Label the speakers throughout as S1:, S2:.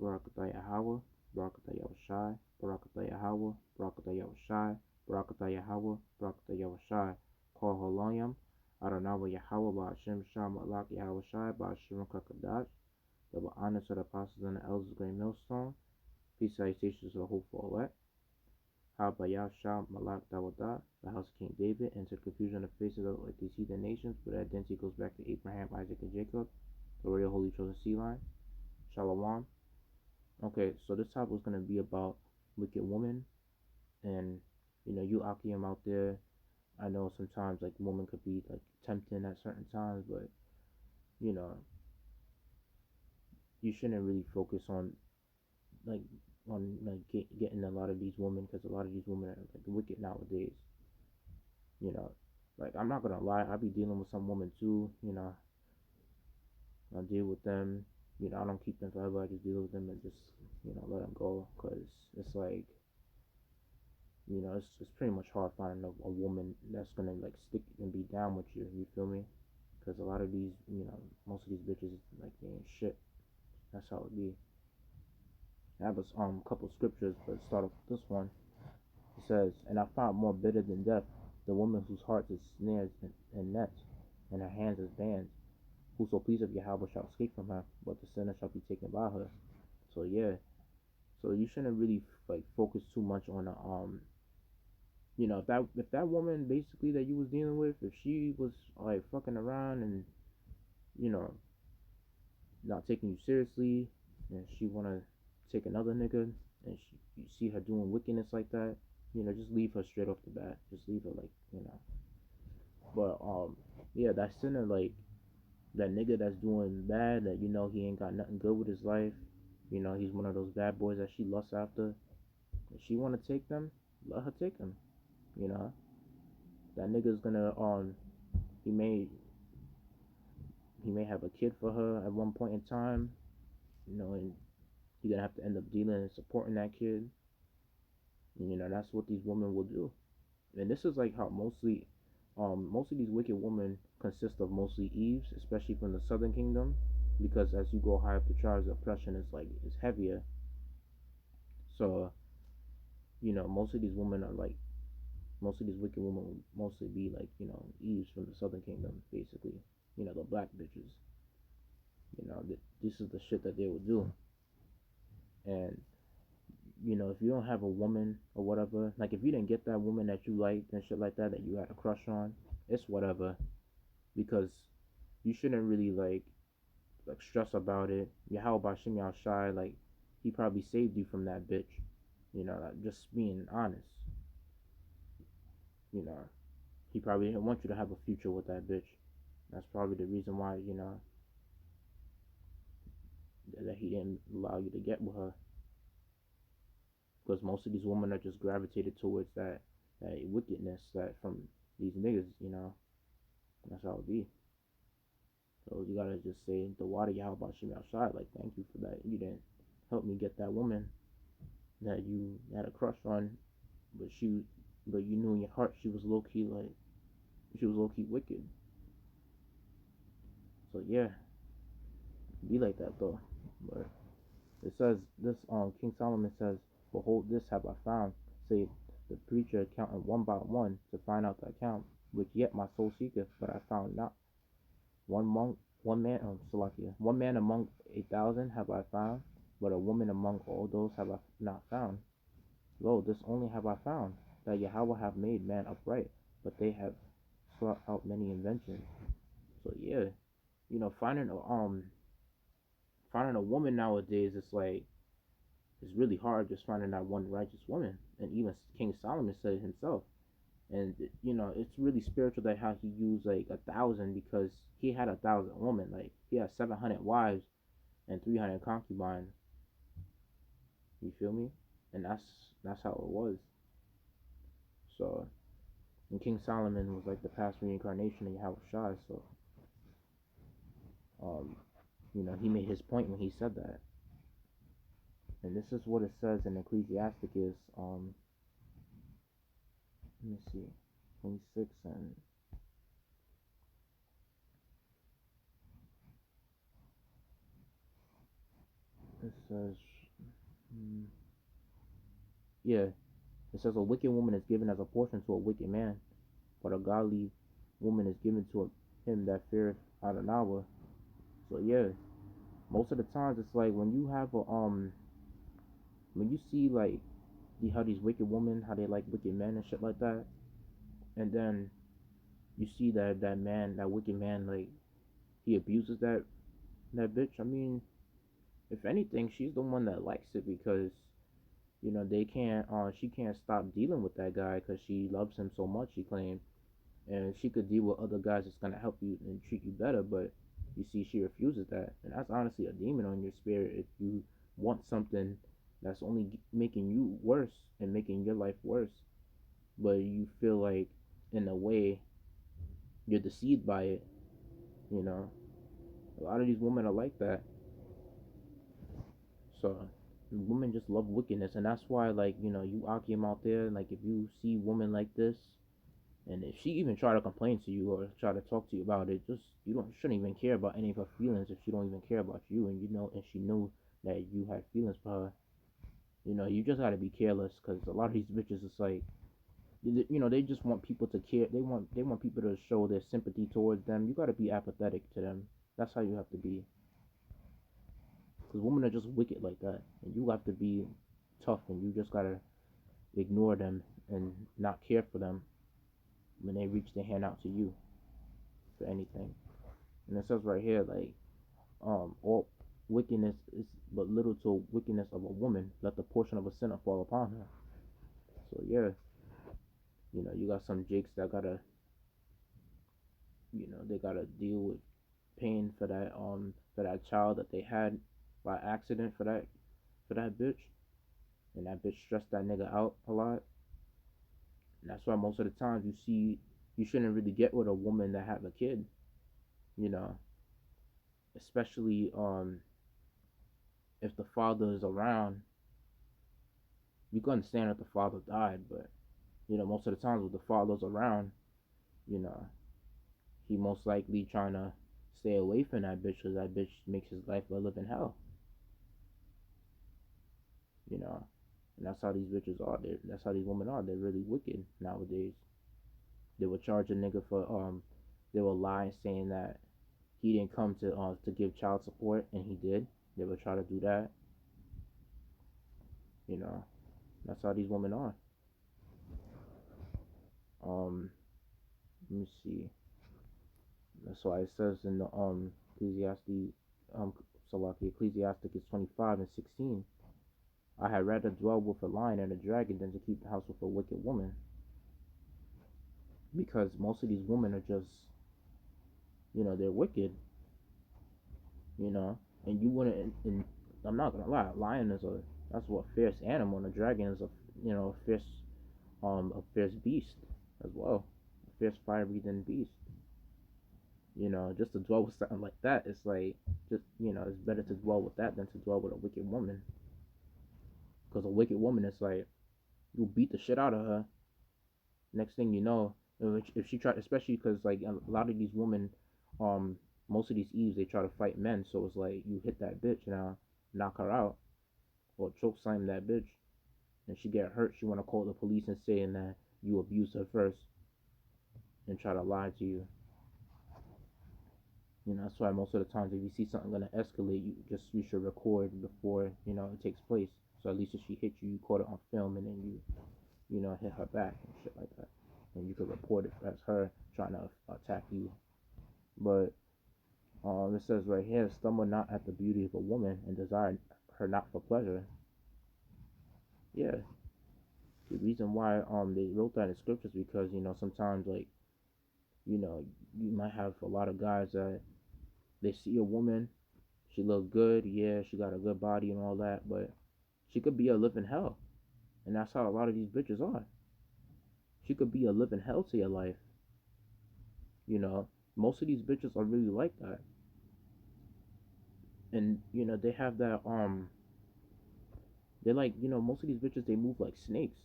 S1: Barakatah Yahweh, Barakatah Yahushai, Barakatah Yahweh, Barakatah Yahushai, Barakatah Yahweh, Barakatah Yahushai, Kol Holoyam, Adonai Yahweh, Ba'ashem Shah Malak Yahushai, Ba'ashem Kakadash, double honor to the apostles and the elders of Great Millstone, peace salutations to the hopeful elect, Habayah Shah Malak Dawadah, the house of King David, and to the confusion of the faces of like these heathen nations, but that identity goes back to Abraham, Isaac, and Jacob, the royal holy chosen sea line. Shalom. Okay, so this topic was going to be about wicked women, and you Akim out there. I know sometimes like women could be like tempting at certain times, but you know you shouldn't really focus on like getting a lot of these women, because a lot of these women are like wicked nowadays. You know, like I'm not gonna lie, I be dealing with some women too. I deal with them. I don't keep them forever. I just deal with them and just let them go, because it's like it's pretty much hard finding a woman that's gonna like stick and be down with you. You feel me? Because a lot of these, most of these bitches like they ain't shit. That's how it be. I have a couple scriptures, but start off with this one. It says, "And I found more bitter than death the woman whose heart is snares and nets, and her hands as bands. Whoso pleaseth Yahweh shall escape from her, but the sinner shall be taken by her." So yeah, so you shouldn't really like focus too much on if that woman basically that you was dealing with, if she was like fucking around and you know not taking you seriously, and she wanna take another nigga, and you see her doing wickedness like that, just leave her straight off the bat. Just leave her, like. But yeah, that sinner, like that nigga that's doing bad, that he ain't got nothing good with his life. He's one of those bad boys that she lusts after. If she wanna take them, let her take them. You know, that nigga's gonna he may he may have a kid for her at one point in time. And you're gonna have to end up dealing and supporting that kid. And, that's what these women will do. And this is like how most of these wicked women consist of mostly Eves, especially from the Southern Kingdom, because as you go higher up the tribes, the oppression is heavier. So most of these women are like most of these wicked women will mostly be like Eves from the Southern Kingdom, basically. The black bitches. This is the shit that they would do. And if you don't have a woman or whatever, like if you didn't get that woman that you liked and shit like that you had a crush on, it's whatever, because you shouldn't really like stress about it. How about Shimei Shy? Like he probably saved you from that bitch. Like, just being honest. You know, he probably didn't want you to have a future with that bitch. That's probably the reason why that he didn't allow you to get with her. Because most of these women are just gravitated towards that wickedness that from these niggas. That's how it be. So you gotta just say the water y'all about Shimmy outside. Like, thank you for that. You didn't help me get that woman that you had a crush on, but you knew in your heart she was low key wicked. So yeah, be like that though. But it says this King Solomon says, "Behold, this have I found," say the preacher counting one by one to find out the account, which yet my soul seeketh, but I found not. One man among 8,000 have I found, but a woman among all those have I not found. Lo, this only have I found, that Yahweh have made man upright, but they have sought out many inventions. So yeah, finding a woman nowadays, it's really hard just finding that one righteous woman. And even King Solomon said it himself. And it's really spiritual that how he used like 1,000, because he had 1,000 women. Like he had 700 wives and 300 concubines. You feel me? And that's how it was. So, and King Solomon was like the past reincarnation of Yahweh Shai. So, he made his point when he said that. And this is what it says in Ecclesiasticus. Let me see, 26 and It says, mm, yeah, it says a wicked woman is given as a portion to a wicked man, but a godly woman is given to him that feareth Adonai. So yeah, most of the times it's like when you have a when you see like how these wicked women, how they like wicked men and shit like that, and then you see that man, that wicked man, like he abuses that bitch. I mean, if anything, she's the one that likes it because they can't she can't stop dealing with that guy because she loves him so much. She claimed, and she could deal with other guys that's gonna help you and treat you better, but you see, she refuses that, and that's honestly a demon on your spirit. If you want something that's only making you worse and making your life worse, but you feel like in a way you're deceived by it. You know, a lot of these women are like that. So women just love wickedness, and that's why, like, you Akim out there, like, if you see women like this, and if she even try to complain to you or try to talk to you about it, just you don't shouldn't even care about any of her feelings if she don't even care about you, and and she knew that you had feelings for her. You just gotta be careless because a lot of these bitches is like, they just want people to care. They want people to show their sympathy towards them. You gotta be apathetic to them. That's how you have to be. Because women are just wicked like that, and you have to be tough, and you just gotta ignore them and not care for them when they reach their hand out to you for anything. And it says right here, like, all wickedness is but little to wickedness of a woman. Let the portion of a sinner fall upon her. So yeah, you got some jakes that gotta, they gotta deal with pain for that child that they had by accident for that bitch, and that bitch stressed that nigga out a lot. And that's why most of the times you see you shouldn't really get with a woman that have a kid, you know, especially if the father is around. You can understand if the father died, but most of the times with the father's around, you know, he most likely trying to stay away from that bitch because that bitch makes his life a living hell, you know. And that's how these bitches are. That's how these women are. They're really wicked nowadays. They will charge a nigga for they will lie saying that he didn't come to give child support and he did. They will try to do that, you know. That's how these women are. Um, Let me see. That's why it says in the Ecclesiastes Salaki Ecclesiasticus 25:16. I had rather dwell with a lion and a dragon than to keep the house with a wicked woman. Because most of these women are just, they're wicked, and you wouldn't, and I'm not gonna lie, a lion that's what fierce animal, and a dragon is a fierce beast as well, a fierce fire breathing beast. Just to dwell with something like that, it's like, just, it's better to dwell with that than to dwell with a wicked woman. Because a wicked woman is like, you'll beat the shit out of her. Next thing you know, if she try, especially because like a lot of these women, um, most of these Eves they try to fight men, so it's like you hit that bitch now, knock her out, or choke slam that bitch, and she get hurt. She want to call the police and saying that you abused her first, and try to lie to you. That's why most of the times if you see something gonna escalate, you should record before it takes place. So at least if she hit you, you caught it on film, and then you hit her back and shit like that, and you could report it as her trying to attack you. But it says right here, stumble not at the beauty of a woman and desire her not for pleasure. Yeah, the reason why they wrote that in scriptures because sometimes like you might have a lot of guys that they see a woman, she look good, yeah, she got a good body and all that, but she could be a living hell, and that's how a lot of these bitches are. She could be a living hell to your life. Most of these bitches are really like that, and they have that they're like most of these bitches they move like snakes,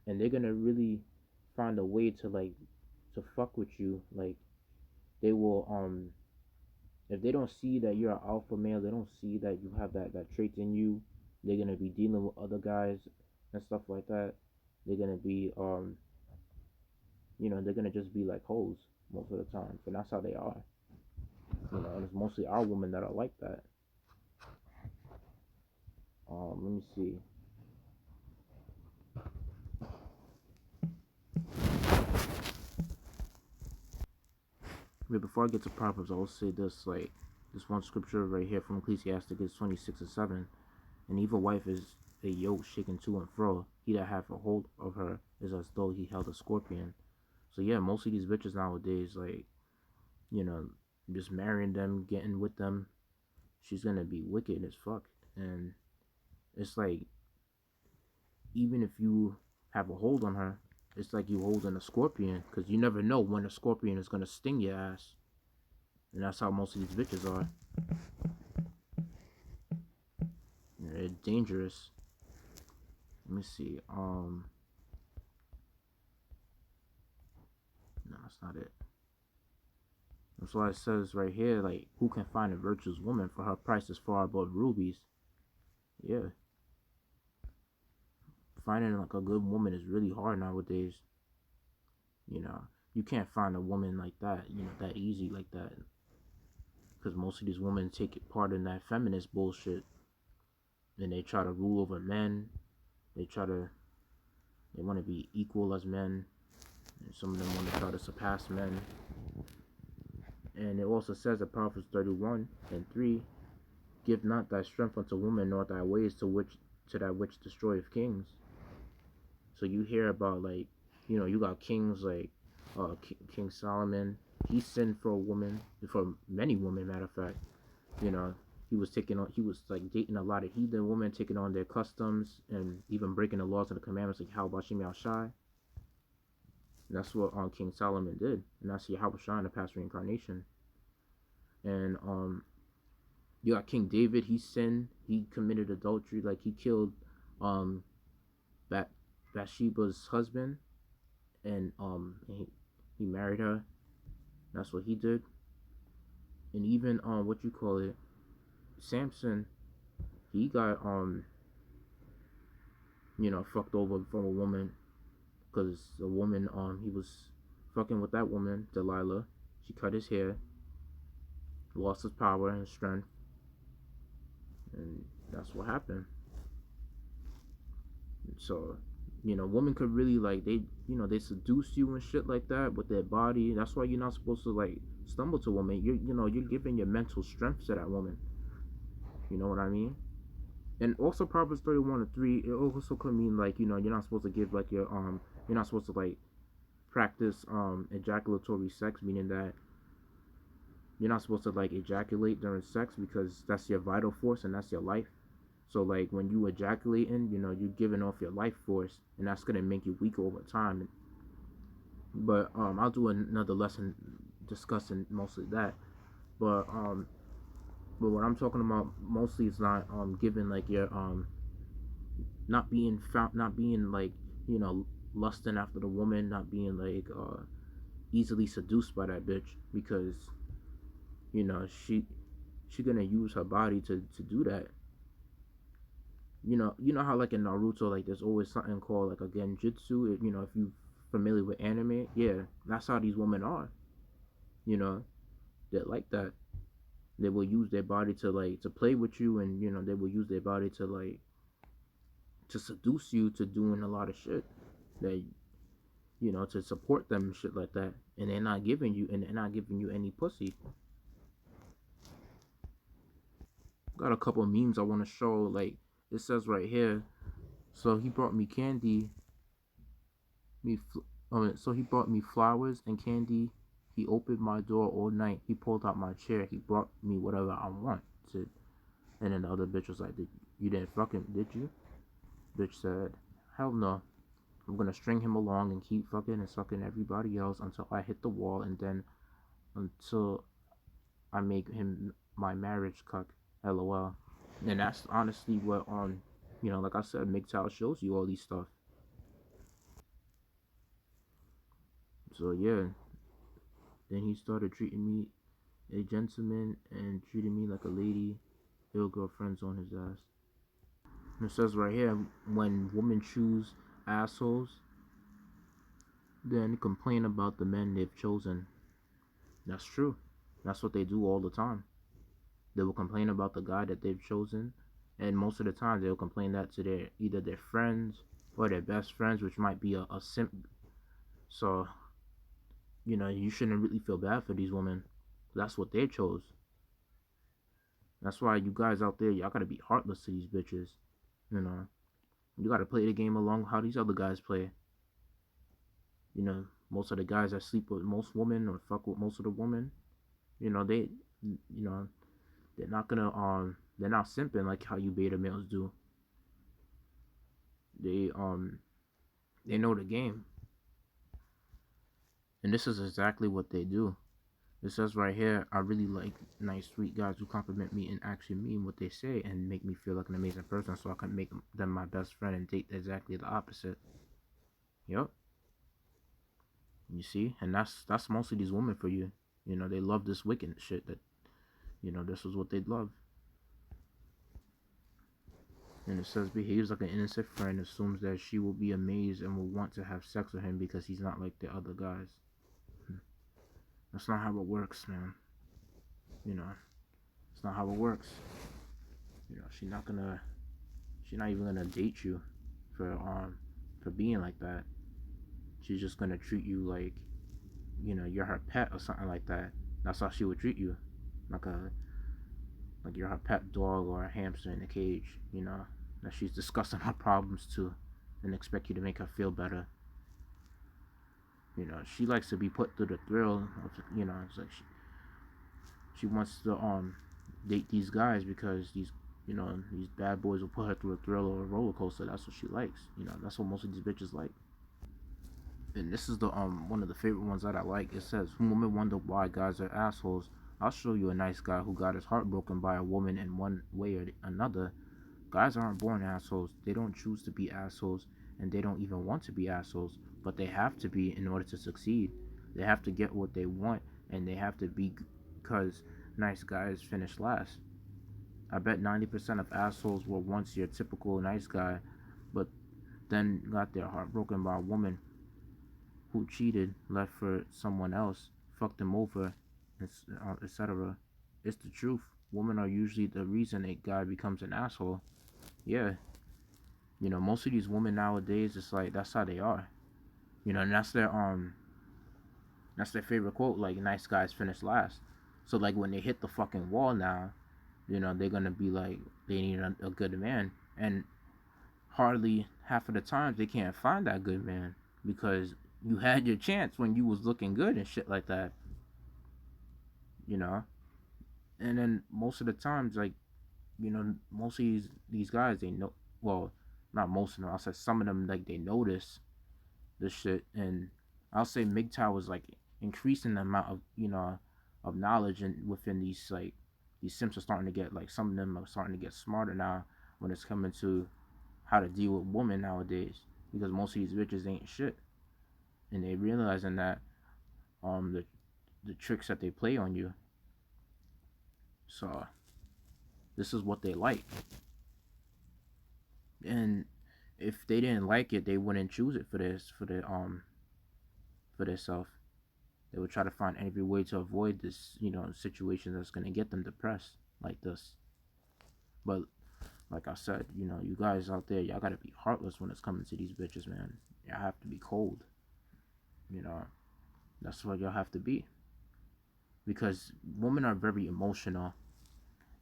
S1: and they're gonna really find a way to like to fuck with you. Like they will if they don't see that you're an alpha male, they don't see that you have that trait in you, they're gonna be dealing with other guys and stuff like that. They're gonna be they're gonna just be like hoes most of the time, and that's how they are. And it's mostly our women that are like that. Let me see. But before I get to Proverbs, I will say this, like this one scripture right here from Ecclesiastes 26:7. An evil wife is a yoke shaken to and fro. He that hath a hold of her is as though he held a scorpion. So yeah, most of these bitches nowadays, like, you know, just marrying them, getting with them, she's gonna be wicked as fuck. And it's like, even if you have a hold on her, it's like you holding a scorpion, because you never know when a scorpion is gonna sting your ass. And that's how most of these bitches are. They're dangerous. Let me see. No, that's not it. That's why it says right here, like, who can find a virtuous woman, for her price is far above rubies. Yeah. Finding like a good woman is really hard nowadays. You know, you can't find a woman like that, that easy like that. Because most of these women take part in that feminist bullshit. And they try to rule over men. They want to be equal as men. And some of them want to try to surpass men. And it also says in Proverbs 31:3, give not thy strength unto woman, nor thy ways to that which destroyeth kings. So you hear about, like, you got kings like King Solomon. He sinned for a woman, for many women, matter of fact. He was like dating a lot of heathen women, taking on their customs, and even breaking the laws and the commandments, like how Bashim Al Shai. And that's what King Solomon did. And that's Yahweh Shai in the past reincarnation. And you got King David. He sinned. He committed adultery. Like, he killed Bathsheba's husband, and he married her. That's what he did. And even what you call it, Samson, he got fucked over from a woman, because a woman, he was fucking with that woman, Delilah. She cut his hair, lost his power and strength, and that's what happened. So, women could really, like, they seduce you and shit like that with their body. That's why you're not supposed to, like, stumble to a woman. You're giving your mental strength to that woman. You know what I mean? And also Proverbs 31:3, it also could mean, like, you're not supposed to give, like, you're not supposed to, like, practice ejaculatory sex, meaning that you're not supposed to, like, ejaculate during sex, because that's your vital force and that's your life. So, like, when you ejaculating, you're giving off your life force, and that's gonna make you weak over time. But I'll do another lesson discussing mostly that. But what I'm talking about mostly is not giving, like, your not being found, not being, like, lusting after the woman, not being, like, easily seduced by that bitch, because she gonna use her body to do that. You know how, like, in Naruto, like, there's always something called, like, a genjutsu. If you familiar with anime, yeah, that's how these women are. They're like that. They will use their body to, like, to play with you, and they will use their body to, like, to seduce you to doing a lot of shit that, to support them and shit like that. And they're not giving you any pussy. Got a couple of memes I want to show. Like, it says right here, so he brought me candy. So he brought me flowers and candy. He opened my door all night. He pulled out my chair. He brought me whatever I want. And then the other bitch was like, you didn't fucking, did you? Bitch said, hell no. I'm gonna string him along and keep fucking and sucking everybody else until I hit the wall, and then until I make him my marriage cuck. LOL. And that's honestly what like I said, MGTOW shows you all these stuff. So yeah, then he started treating me a gentleman and treated me like a lady, he'll girlfriends on his ass. And it says right here, when women choose assholes, then complain about the men they've chosen. That's true. That's what they do all the time. They will complain about the guy that they've chosen, and most of the time they'll complain that to their either their friends or their best friends, which might be a simp. So you shouldn't really feel bad for these women. That's what they chose. That's why you guys out there, y'all gotta be heartless to these bitches. You know, you gotta play the game along how these other guys play. Most of the guys that sleep with most women or fuck with most of the women, they, you know, they're not gonna they're not simping like how you beta males do. They they know the game, and this is exactly what they do. It says right here, I really like nice, sweet guys who compliment me and actually mean what they say and make me feel like an amazing person, so I can make them my best friend and date exactly the opposite. Yep. You see, and that's mostly these women for you. They love this wicked shit. That this is what they love. And it says behaves like an innocent friend, assumes that she will be amazed and will want to have sex with him because he's not like the other guys. That's not how it works, man. It's not how it works. She's not even gonna date you for being like that. She's just gonna treat you like you're her pet or something like that. That's how she would treat you, like you're her pet dog or a hamster in a cage. That she's discussing her problems to, and expect you to make her feel better. She likes to be put through the thrill of, it's like she wants to date these guys because these bad boys will put her through a thrill or a roller coaster. That's what she likes. That's what most of these bitches like. And this is the one of the favorite ones that I like. It says, women wonder why guys are assholes. I'll show you a nice guy who got his heart broken by a woman in one way or another. Guys aren't born assholes. They don't choose to be assholes, and they don't even want to be assholes, but they have to be in order to succeed. They have to get what they want, and they have to be, because nice guys finish last. I bet 90% of assholes were once your typical nice guy, but then got their heart broken by a woman who cheated, left for someone else, fucked them over, etc. It's the truth. Women are usually the reason a guy becomes an asshole. Yeah, most of these women nowadays, it's like that's how they are. And that's their favorite quote. Like, nice guys finish last. So like when they hit the fucking wall now, they're gonna be like they need a good man, and hardly half of the times they can't find that good man because you had your chance when you was looking good and shit like that. you know and then most of the times, like, most of these guys, they know, well, not most of them, I'll say some of them, like, they notice this shit. And I'll say MGTOW was like increasing the amount of of knowledge and within these, like, these simps are starting to get, like, some of them are starting to get smarter now when it's coming to how to deal with women nowadays, because most of these bitches ain't shit, and they realizing that the tricks that they play on you. So this is what they like, and if they didn't like it, they wouldn't choose it for their self. They would try to find every way to avoid this, situation that's gonna get them depressed like this. But like I said, you guys out there, y'all gotta be heartless when it's coming to these bitches, man. Y'all have to be cold. You know, that's what y'all have to be, because women are very emotional,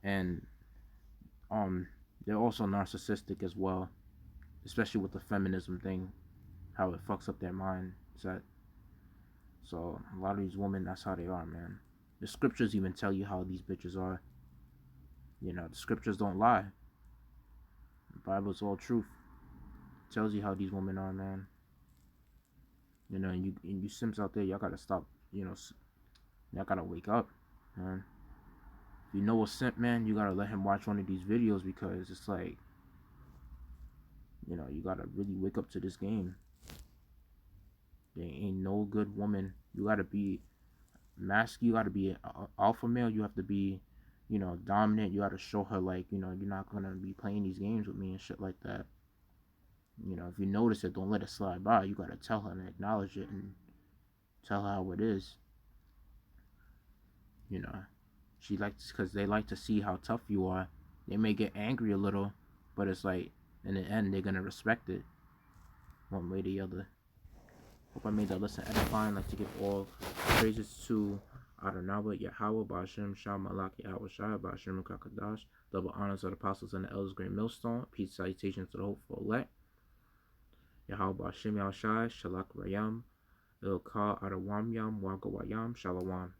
S1: and um, they're also narcissistic as well, especially with the feminism thing, how it fucks up their mindset. So a lot of these women, that's how they are, man. The scriptures even tell you how these bitches are. The scriptures don't lie. The Bible's all truth. It tells you how these women are, man. And you simps out there, y'all gotta stop. Y'all gotta wake up, man. If you know a simp, man, you gotta let him watch one of these videos, because it's like, you gotta really wake up to this game. There ain't no good woman. You gotta be you gotta be an alpha male. You have to be, dominant. You gotta show her like, you're not gonna be playing these games with me and shit like that. If you notice it, don't let it slide by. You gotta tell her and acknowledge it and tell her how it is. You know, she likes because they like to see how tough you are. They may get angry a little, but it's like in the end they're gonna respect it one way or the other. Hope I made that lesson edifying. I'd like to give all praises to Adonai, Yahweh, Ba'ashem, Shah, Malak, Yahweh, Shah, Ba'ashem, Kakadash. Double honors of the apostles and the elders, great millstone. Peace, salutations to the hopeful elect. Yahweh, Ba'ashem, Yahweh, Shah, Shalak, Rayam, Ilka, Adawam, Yam, Wagawayam, Shalawam.